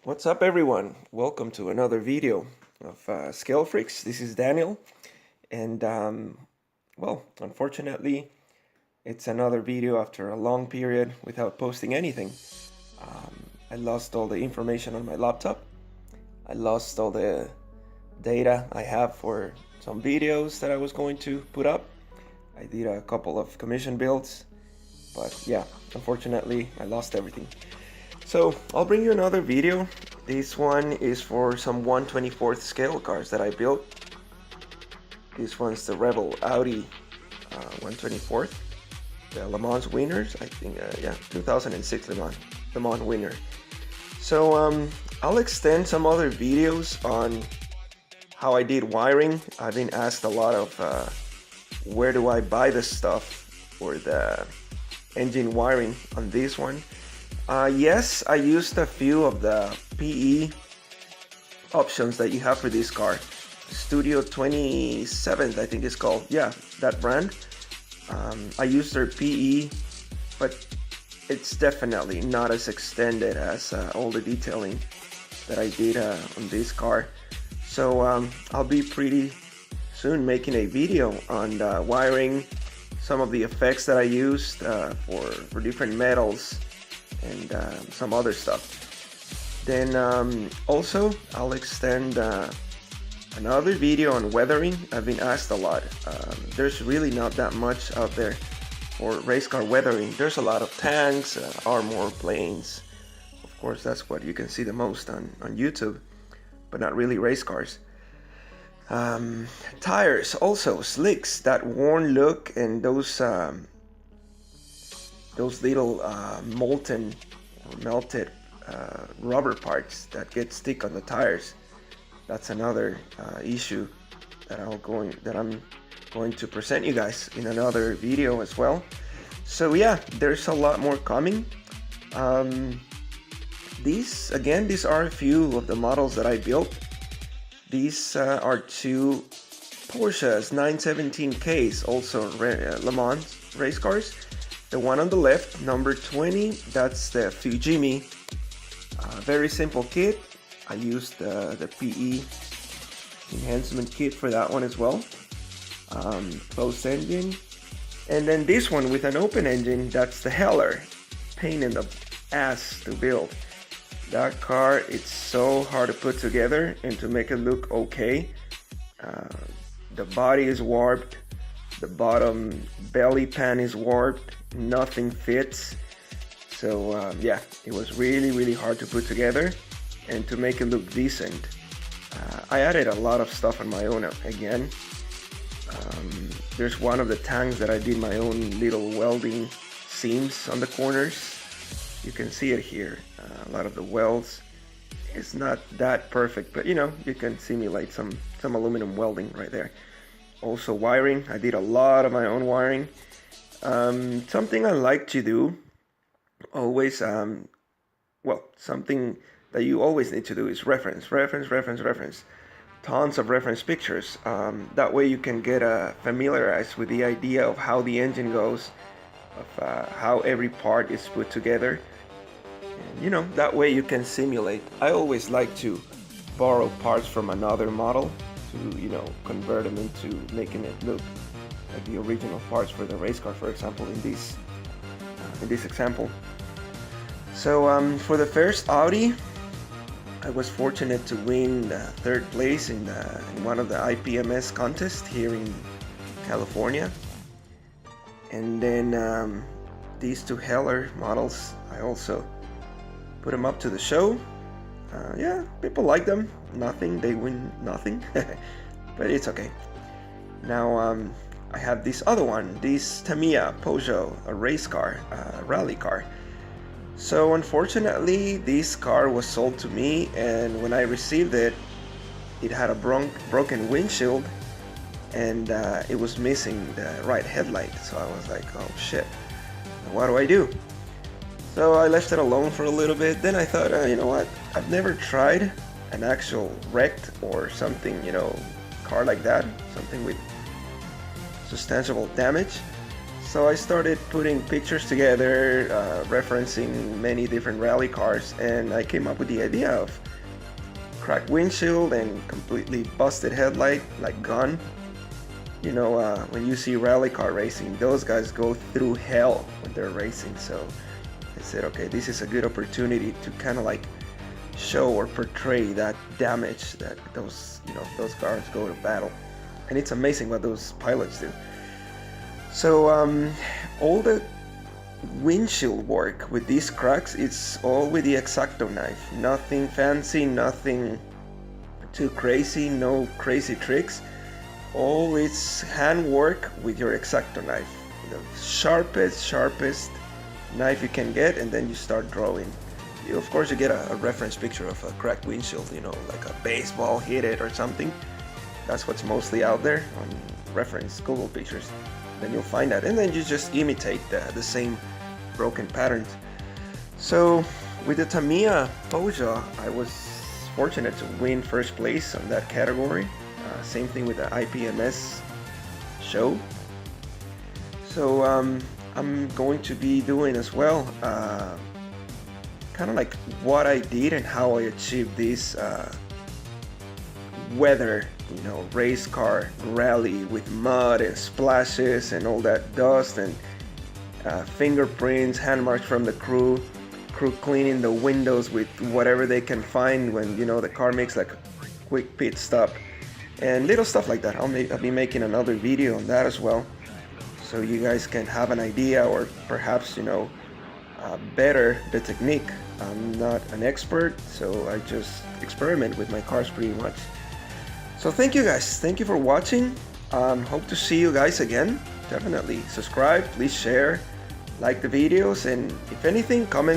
What's up, everyone? Welcome to another video of Scale Freaks. This is Daniel, and unfortunately, it's another video after a long period without posting anything. I lost all the information on my laptop. I lost all the data I have for some videos that I was going to put up. I did a couple of commission builds, but yeah, unfortunately, I lost everything. So I'll bring you another video. This one is for some 1/24th scale cars that I built. This one's the Rebel Audi 1/24th, the Le Mans winners. I think, 2006 Le Mans winner. So I'll extend some other videos on how I did wiring. I've been asked a lot of where do I buy the stuff for the engine wiring on this one. Yes, I used a few of the PE options that you have for this car. Studio 27, I think it's called. Yeah, that brand. I used their PE, but it's definitely not as extended as all the detailing that I did on this car. So I'll be pretty soon making a video on wiring, some of the effects that I used for different metals, and some other stuff. Then also I'll extend another video on weathering. I've been asked a lot. There's really not that much out there for race car weathering. There's a lot of tanks, armor, planes. Of course, that's what you can see the most on YouTube, but not really race cars. Tires also, slicks, that worn look, and those little molten or melted rubber parts that get stick on the tires. That's another issue that I'm going to present you guys in another video as well. So yeah, there's a lot more coming. These are a few of the models that I built. These are two Porsches 917Ks, also Le Mans race cars. The one on the left, number 20, that's the Fujimi. Very simple kit. I used the PE enhancement kit for that one as well. Closed engine. And then this one with an open engine, that's the Heller. Pain in the ass to build. That car, it's so hard to put together and to make it look okay. The body is warped. The bottom belly pan is warped. Nothing fits. So yeah, it was really hard to put together and to make it look decent. I added a lot of stuff on my own again. There's one of the tanks that I did my own little welding seams on the corners. You can see it here. A lot of the welds. It's not that perfect, but you can simulate some aluminum welding right there. Also wiring, I did a lot of my own wiring. Something I like to do always, something that you always need to do is reference. Tons of reference pictures. That way you can get familiarized with the idea of how the engine goes, of how every part is put together. And, that way you can simulate. I always like to borrow parts from another model to, convert them into making it look like the original parts for the race car, for example, in this example. So for the first Audi, I was fortunate to win third place in one of the IPMS contests here in California. And then these two Heller models, I also put them up to the show. Yeah, people like them. They win nothing, but it's okay. Now I have this other one, this Tamiya Peugeot, a race car, a rally car. So unfortunately, this car was sold to me, and when I received it, it had a broken windshield, and it was missing the right headlight. So I was like, oh shit, what do I do? So I left it alone for a little bit. Then I thought, you know what? I've never tried an actual wrecked or something, car like that, something with substantial damage. So I started putting pictures together, referencing many different rally cars, and I came up with the idea of cracked windshield and completely busted headlight, like gone. You know, when you see rally car racing, those guys go through hell when they're racing. So I said, okay, this is a good opportunity to kind of like show or portray that damage that those cars go to battle. And it's amazing what those pilots do. So all the windshield work with these cracks, it's all with the X-Acto knife. Nothing fancy, nothing too crazy, no crazy tricks. All it's handwork with your X-Acto knife. The sharpest knife you can get, and then you start drawing. Of course you get a reference picture of a cracked windshield, you know, like a baseball hit it or something. That's what's mostly out there on reference Google pictures. Then you'll find that, and then you just imitate the same broken patterns. So with the Tamiya Poja, I was fortunate to win first place on that category. Same thing with the IPMS show. So I'm going to be doing as well kind of like what I did and how I achieved this weather, you know, race car rally with mud and splashes and all that dust and fingerprints, hand marks from the crew cleaning the windows with whatever they can find when, you know, the car makes like a quick pit stop and little stuff like that. I'll be making another video on that as well, so you guys can have an idea, or perhaps, you know, better the technique. I'm not an expert, so I just experiment with my cars pretty much. So thank you guys, thank you for watching. Hope to see you guys again. Definitely subscribe, please share, like the videos, and if anything, comment